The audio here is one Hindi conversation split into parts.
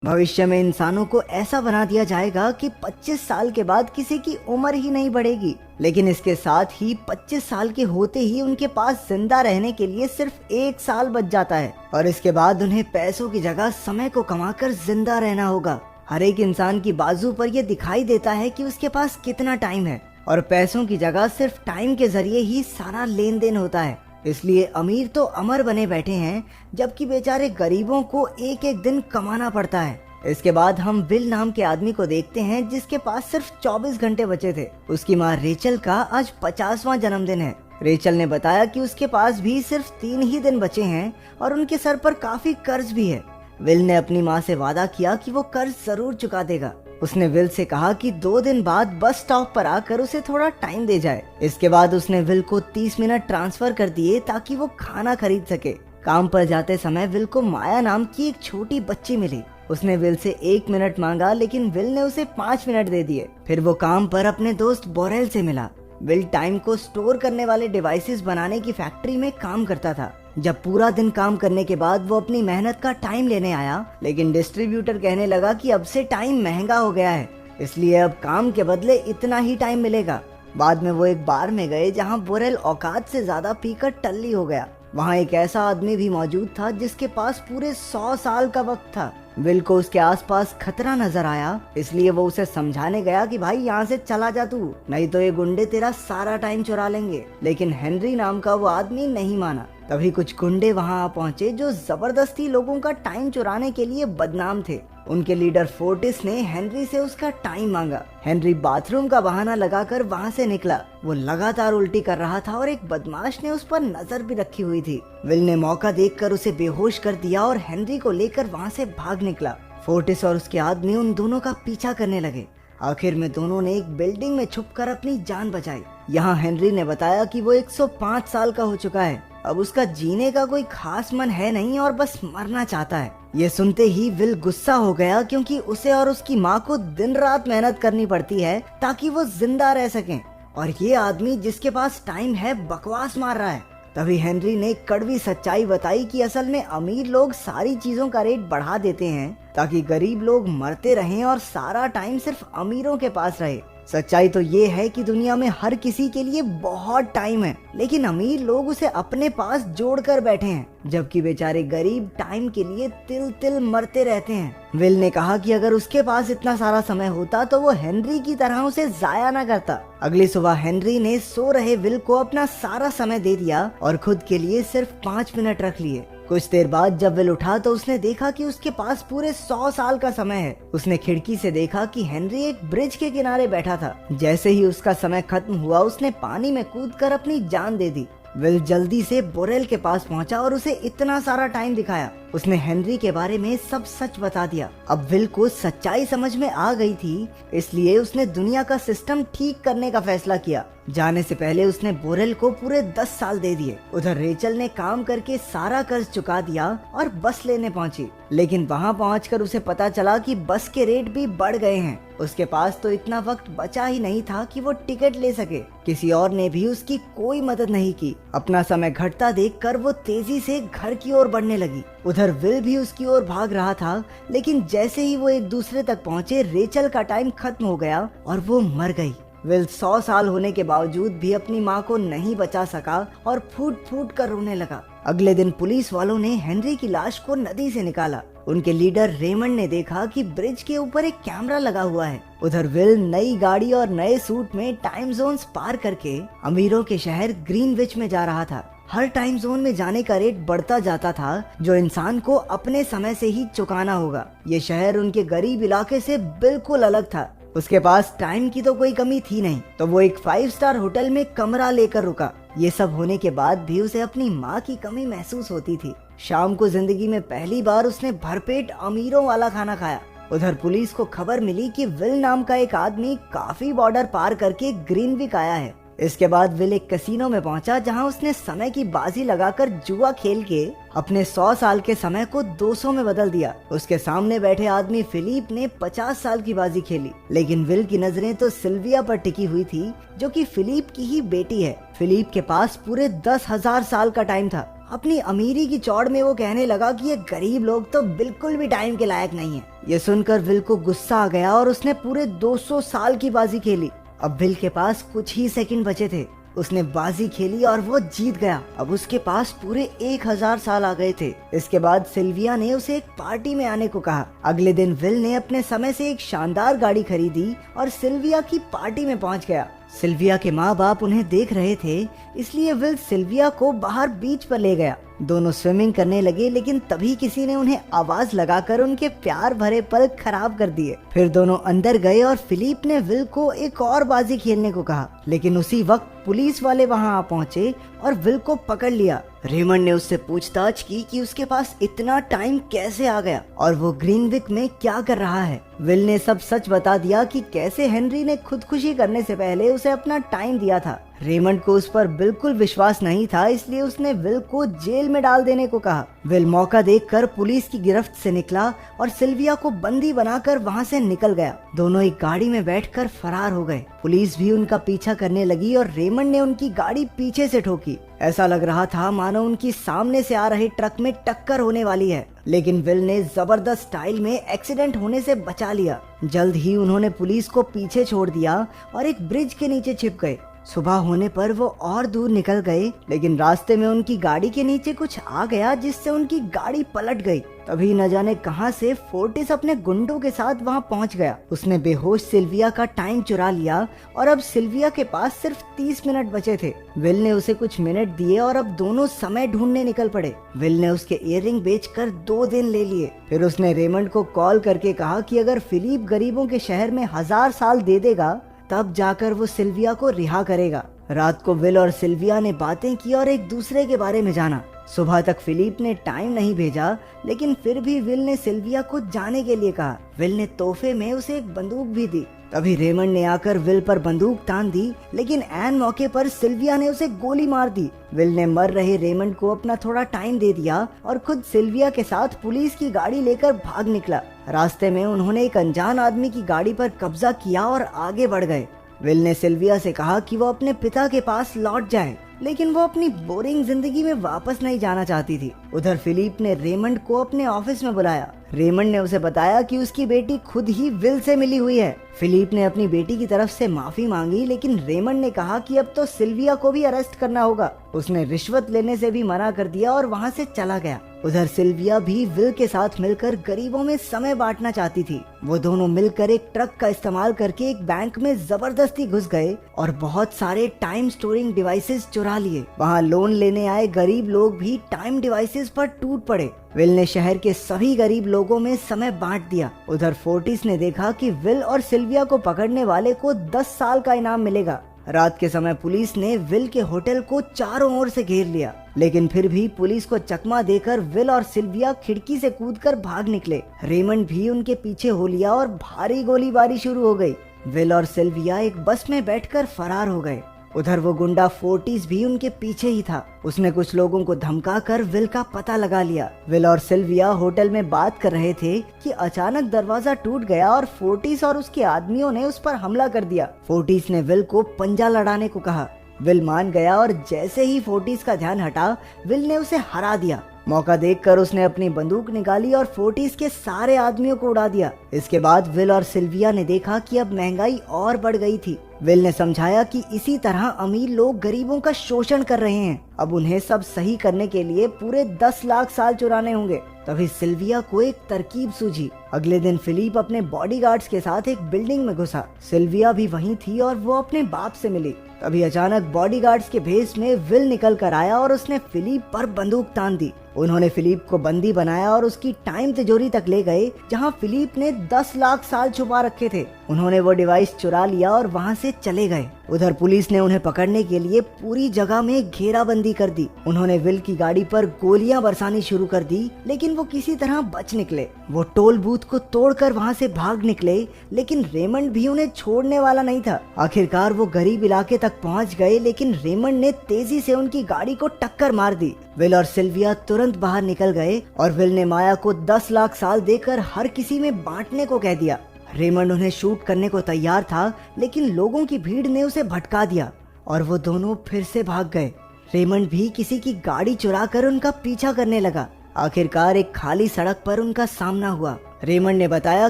भविष्य में इंसानों को ऐसा बना दिया जाएगा कि 25 साल के बाद किसी की उम्र ही नहीं बढ़ेगी, लेकिन इसके साथ ही 25 साल के होते ही उनके पास जिंदा रहने के लिए सिर्फ 1 साल बच जाता है और इसके बाद उन्हें पैसों की जगह समय को कमाकर जिंदा रहना होगा। हर एक इंसान की बाजू पर यह दिखाई देता है कि उसके पास कितना टाइम है और पैसों की जगह सिर्फ टाइम के जरिए ही सारा लेन देन होता है। इसलिए अमीर तो अमर बने बैठे हैं, जबकि बेचारे गरीबों को एक एक दिन कमाना पड़ता है। इसके बाद हम विल नाम के आदमी को देखते हैं जिसके पास सिर्फ 24 घंटे बचे थे। उसकी माँ रेचल का आज 50वां जन्मदिन है। रेचल ने बताया कि उसके पास भी सिर्फ 3 ही दिन बचे हैं और उनके सर पर काफी कर्ज भी है। विल ने अपनी माँ से वादा किया कि वो कर्ज जरूर चुका देगा। उसने विल से कहा कि 2 दिन बाद बस स्टॉप पर आकर उसे थोड़ा टाइम दे जाए। इसके बाद उसने विल को 30 मिनट ट्रांसफर कर दिए ताकि वो खाना खरीद सके। काम पर जाते समय विल को माया नाम की एक छोटी बच्ची मिली। उसने विल से 1 मिनट मांगा, लेकिन विल ने उसे 5 मिनट दे दिए। फिर वो काम पर अपने दोस्त बोरेल से मिला। विल टाइम को स्टोर करने वाले डिवाइसेस बनाने की फैक्ट्री में काम करता था। जब पूरा दिन काम करने के बाद वो अपनी मेहनत का टाइम लेने आया, लेकिन डिस्ट्रीब्यूटर कहने लगा कि अब से टाइम महंगा हो गया है, इसलिए अब काम के बदले इतना ही टाइम मिलेगा। बाद में वो एक बार में गए जहां बोरेल औकात से ज्यादा पीकर टल्ली हो गया। वहां एक ऐसा आदमी भी मौजूद था जिसके पास पूरे 100 साल का वक्त था। विल को उसके आसपास खतरा नजर आया, इसलिए वो उसे समझाने गया कि भाई यहाँ से चला जा तू, नहीं तो ये गुंडे तेरा सारा टाइम चुरा लेंगे। लेकिन हेनरी नाम का वो आदमी नहीं माना। तभी कुछ गुंडे वहां आ पहुंचे जो जबरदस्ती लोगों का टाइम चुराने के लिए बदनाम थे। उनके लीडर फोर्टिस ने हेनरी से उसका टाइम मांगा। हेनरी बाथरूम का बहाना लगाकर वहां से निकला। वो लगातार उल्टी कर रहा था और एक बदमाश ने उस पर नजर भी रखी हुई थी। विल ने मौका देखकर उसे बेहोश कर दिया और हेनरी को लेकर वहां से भाग निकला। फोर्टिस और उसके आदमी उन दोनों का पीछा करने लगे। आखिर में दोनों ने एक बिल्डिंग में छुपकर अपनी जान बचाई। यहाँ हेनरी ने बताया कि वो 105 साल का हो चुका है। अब उसका जीने का कोई खास मन है नहीं और बस मरना चाहता है। ये सुनते ही विल गुस्सा हो गया, क्योंकि उसे और उसकी माँ को दिन रात मेहनत करनी पड़ती है ताकि वो जिंदा रह सकें, और ये आदमी जिसके पास टाइम है बकवास मार रहा है। तभी हेनरी ने कड़वी सच्चाई बताई कि असल में अमीर लोग सारी चीजों का रेट बढ़ा देते हैं ताकि गरीब लोग मरते रहें और सारा टाइम सिर्फ अमीरों के पास रहे। सच्चाई तो ये है कि दुनिया में हर किसी के लिए बहुत टाइम है, लेकिन अमीर लोग उसे अपने पास जोड़ कर बैठे हैं, जबकि बेचारे गरीब टाइम के लिए तिल तिल मरते रहते हैं। विल ने कहा कि अगर उसके पास इतना सारा समय होता तो वो हेनरी की तरह उसे जाया न करता। अगली सुबह हेनरी ने सो रहे विल को अपना सारा समय दे दिया और खुद के लिए सिर्फ 5 मिनट रख लिए। कुछ देर बाद जब विल उठा तो उसने देखा कि उसके पास पूरे 100 साल का समय है। उसने खिड़की से देखा कि हेनरी एक ब्रिज के किनारे बैठा था। जैसे ही उसका समय खत्म हुआ, उसने पानी में कूदकर अपनी जान दे दी। विल जल्दी से बोरेल के पास पहुंचा और उसे इतना सारा टाइम दिखाया। उसने हेनरी के बारे में सब सच बता दिया। अब विल को सच्चाई समझ में आ गई थी, इसलिए उसने दुनिया का सिस्टम ठीक करने का फैसला किया। जाने से पहले उसने बोरेल को पूरे 10 साल दे दिए। उधर रेचल ने काम करके सारा कर्ज चुका दिया और बस लेने पहुंची, लेकिन वहां पहुंचकर उसे पता चला कि बस के रेट भी बढ़ गए हैं। उसके पास तो इतना वक्त बचा ही नहीं था कि वो टिकट ले सके। किसी और ने भी उसकी कोई मदद नहीं की। अपना समय घटता देखकर वो तेजी से घर की ओर बढ़ने लगी। उधर विल भी उसकी ओर भाग रहा था, लेकिन जैसे ही वो एक दूसरे तक पहुंचे, रेचल का टाइम खत्म हो गया और वो मर गई। विल 100 साल होने के बावजूद भी अपनी माँ को नहीं बचा सका और फूट फूट कर रोने लगा। अगले दिन पुलिस वालों ने हेनरी की लाश को नदी से निकाला। उनके लीडर रेमंड ने देखा कि ब्रिज के ऊपर एक कैमरा लगा हुआ है। उधर विल नई गाड़ी और नए सूट में टाइम जोन्स पार करके अमीरों के शहर ग्रीनविच में जा रहा था। हर टाइम जोन में जाने का रेट बढ़ता जाता था, जो इंसान को अपने समय से ही चुकाना होगा। ये शहर उनके गरीब इलाके से बिल्कुल अलग था। उसके पास टाइम की तो कोई कमी थी नहीं, तो वो एक 5 स्टार होटल में कमरा लेकर रुका। ये सब होने के बाद भी उसे अपनी माँ की कमी महसूस होती थी। शाम को जिंदगी में पहली बार उसने भरपेट अमीरों वाला खाना खाया। उधर पुलिस को खबर मिली कि विल नाम का एक आदमी काफी बॉर्डर पार करके ग्रीनविक आया है। इसके बाद विल एक कैसीनो में पहुंचा, जहां उसने समय की बाजी लगाकर जुआ खेल के अपने 100 साल के समय को 200 में बदल दिया। उसके सामने बैठे आदमी फिलिप ने 50 साल की बाजी खेली, लेकिन विल की नजरें तो सिल्विया पर टिकी हुई थी, जो कि फिलिप की ही बेटी है। फिलिप के पास पूरे 10,000 साल का टाइम था। अपनी अमीरी की चौड़ में वो कहने लगा कि ये गरीब लोग तो बिल्कुल भी टाइम के लायक नहीं है। ये सुनकर विल को गुस्सा आ गया और उसने पूरे 200 साल की बाजी खेली। अब विल के पास कुछ ही सेकंड बचे थे। उसने बाजी खेली और वो जीत गया। अब उसके पास पूरे 1000 साल आ गए थे। इसके बाद सिल्विया ने उसे एक पार्टी में आने को कहा। अगले दिन विल ने अपने समय से एक शानदार गाड़ी खरीदी और सिल्विया की पार्टी में पहुंच गया। सिल्विया के माँ बाप उन्हें देख रहे थे, इसलिए विल सिल्विया को बाहर बीच पर ले गया। दोनों स्विमिंग करने लगे, लेकिन तभी किसी ने उन्हें आवाज लगाकर उनके प्यार भरे पल खराब कर दिए। फिर दोनों अंदर गए और फिलिप ने विल को एक और बाजी खेलने को कहा, लेकिन उसी वक्त पुलिस वाले वहां आ पहुंचे और विल को पकड़ लिया। रेमंड ने उससे पूछताछ की कि उसके पास इतना टाइम कैसे आ गया और वो ग्रीनविक में क्या कर रहा है। विल ने सब सच बता दिया कि कैसे हेनरी ने खुदकुशी करने से पहले उसे अपना टाइम दिया था। रेमंड को उस पर बिल्कुल विश्वास नहीं था, इसलिए उसने विल को जेल में डाल देने को कहा। विल मौका देखकर पुलिस की गिरफ्त से निकला और सिल्विया को बंदी बनाकर वहां से निकल गया। दोनों एक गाड़ी में बैठकर फरार हो गए। पुलिस भी उनका पीछा करने लगी और रेमंड ने उनकी गाड़ी पीछे से ठोकी। ऐसा लग रहा था मानो उनकी सामने से आ रहे ट्रक में टक्कर होने वाली है, लेकिन विल ने जबरदस्त स्टाइल में एक्सीडेंट होने से बचा लिया। जल्द ही उन्होंने पुलिस को पीछे छोड़ दिया और एक ब्रिज के नीचे छिप गए। सुबह होने पर वो और दूर निकल गए, लेकिन रास्ते में उनकी गाड़ी के नीचे कुछ आ गया जिससे उनकी गाड़ी पलट गई। तभी न जाने कहां से फोर्टिस अपने गुंडों के साथ वहां पहुंच गया। उसने बेहोश सिल्विया का टाइम चुरा लिया और अब सिल्विया के पास सिर्फ 30 मिनट बचे थे। विल ने उसे कुछ मिनट दिए और अब दोनों समय ढूंढने निकल पड़े। विल ने उसके इयररिंग बेचकर 2 दिन ले लिए। फिर उसने रेमंड को कॉल करके कहा कि अगर फिलिप गरीबों के शहर में 1000 साल दे देगा तब जाकर वो सिल्विया को रिहा करेगा। रात को विल और सिल्विया ने बातें की और एक दूसरे के बारे में जाना। सुबह तक फिलिप ने टाइम नहीं भेजा, लेकिन फिर भी विल ने सिल्विया को जाने के लिए कहा। विल ने तोहफे में उसे एक बंदूक भी दी। तभी रेमंड ने आकर विल पर बंदूक तान दी, लेकिन ऐन मौके पर सिल्विया ने उसे गोली मार दी। विल ने मर रहे रेमंड को अपना थोड़ा टाइम दे दिया और खुद सिल्विया के साथ पुलिस की गाड़ी लेकर भाग निकला। रास्ते में उन्होंने एक अनजान आदमी की गाड़ी पर कब्जा किया और आगे बढ़ गए। विल ने सिल्विया से कहा कि वो अपने पिता के पास लौट जाए, लेकिन वो अपनी बोरिंग जिंदगी में वापस नहीं जाना चाहती थी। उधर फिलिप ने रेमंड को अपने ऑफिस में बुलाया। रेमंड ने उसे बताया कि उसकी बेटी खुद ही विल से मिली हुई है। फिलिप ने अपनी बेटी की तरफ से माफी मांगी, लेकिन रेमंड ने कहा कि अब तो सिल्विया को भी अरेस्ट करना होगा। उसने रिश्वत लेने से भी मना कर दिया और वहाँ से चला गया। उधर सिल्विया भी विल के साथ मिलकर गरीबों में समय बांटना चाहती थी। वो दोनों मिलकर एक ट्रक का इस्तेमाल करके एक बैंक में जबरदस्ती घुस गए और बहुत सारे टाइम स्टोरिंग डिवाइसेस चुरा लिए। वहाँ लोन लेने आए गरीब लोग भी टाइम डिवाइसेस पर टूट पड़े। विल ने शहर के सभी गरीब लोगों में समय बांट दिया। उधर फोर्टिस ने देखा कि विल और सिल्विया को पकड़ने वाले को 10 साल का इनाम मिलेगा। रात के समय पुलिस ने विल के होटल को चारों ओर से घेर लिया, लेकिन फिर भी पुलिस को चकमा देकर विल और सिल्विया खिड़की से कूदकर भाग निकले। रेमंड भी उनके पीछे हो लिया और भारी गोलीबारी शुरू हो गई। विल और सिल्विया एक बस में बैठकर फरार हो गए। उधर वो गुंडा फोर्टिस भी उनके पीछे ही था। उसने कुछ लोगों को धमकाकर विल का पता लगा लिया। विल और सिल्विया होटल में बात कर रहे थे कि अचानक दरवाजा टूट गया और फोर्टिस और उसके आदमियों ने उस पर हमला कर दिया। फोर्टिस ने विल को पंजा लड़ाने को कहा। विल मान गया और जैसे ही फोर्टिस का ध्यान हटा, विल ने उसे हरा दिया। मौका देखकर उसने अपनी बंदूक निकाली और फोर्टिस के सारे आदमियों को उड़ा दिया। इसके बाद विल और सिल्विया ने देखा कि अब महंगाई और बढ़ गई थी। विल ने समझाया कि इसी तरह अमीर लोग गरीबों का शोषण कर रहे हैं। अब उन्हें सब सही करने के लिए पूरे 10 लाख साल चुराने होंगे। तभी सिल्विया को एक तरकीब सूझी। अगले दिन फिलिप अपने बॉडीगार्ड्स के साथ एक बिल्डिंग में घुसा। सिल्विया भी वहीं थी और वो अपने बाप से मिली। तभी अचानक बॉडीगार्ड्स के भेष में विल निकल कर आया और उसने फिलिप पर बंदूक तान दी। उन्होंने फिलिप को बंदी बनाया और उसकी टाइम तिजोरी तक ले गए, जहां फिलिप ने 10 लाख साल छुपा रखे थे। उन्होंने वो डिवाइस चुरा लिया और वहां से चले गए। उधर पुलिस ने उन्हें पकड़ने के लिए पूरी जगह में घेराबंदी कर दी। उन्होंने विल की गाड़ी पर गोलियां बरसानी शुरू कर दी, लेकिन वो किसी तरह बच निकले। वो टोल बूथ को तोड़कर वहां से भाग निकले, लेकिन रेमंड भी उन्हें छोड़ने वाला नहीं था। आखिरकार वो गरीब इलाके तक पहुंच गए, लेकिन रेमंड ने तेजी से उनकी गाड़ी को टक्कर मार दी। विल और सिल्विया तुरंत बाहर निकल गए और विल ने माया को 10 लाख साल देकर हर किसी में बांटने को कह दिया। रेमंड उन्हें शूट करने को तैयार था, लेकिन लोगों की भीड़ ने उसे भटका दिया और वो दोनों फिर से भाग गए। रेमंड भी किसी की गाड़ी चुरा कर उनका पीछा करने लगा। आखिरकार एक खाली सड़क पर उनका सामना हुआ। रेमंड ने बताया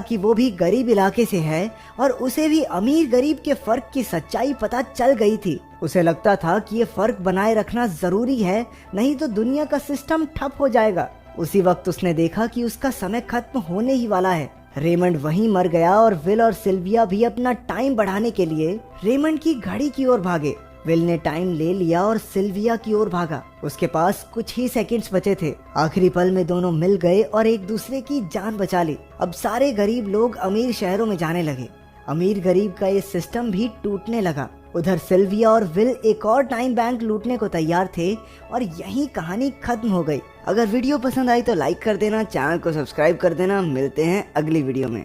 कि वो भी गरीब इलाके से है और उसे भी अमीर गरीब के फर्क की सच्चाई पता चल गई थी। उसे लगता था कि ये फर्क बनाए रखना जरूरी है, नहीं तो दुनिया का सिस्टम ठप हो जाएगा। उसी वक्त उसने देखा कि उसका समय खत्म होने ही वाला है। रेमंड वहीं मर गया और विल और सिल्विया भी अपना टाइम बढ़ाने के लिए रेमंड की घड़ी की ओर भागे। विल ने टाइम ले लिया और सिल्विया की ओर भागा। उसके पास कुछ ही सेकंड्स बचे थे। आखिरी पल में दोनों मिल गए और एक दूसरे की जान बचा ली। अब सारे गरीब लोग अमीर शहरों में जाने लगे। अमीर गरीब का ये सिस्टम भी टूटने लगा। उधर सिल्विया और विल एक और टाइम बैंक लूटने को तैयार थे और यही कहानी खत्म हो गई। अगर वीडियो पसंद आई तो लाइक कर देना, चैनल को सब्सक्राइब कर देना। मिलते हैं अगली वीडियो में।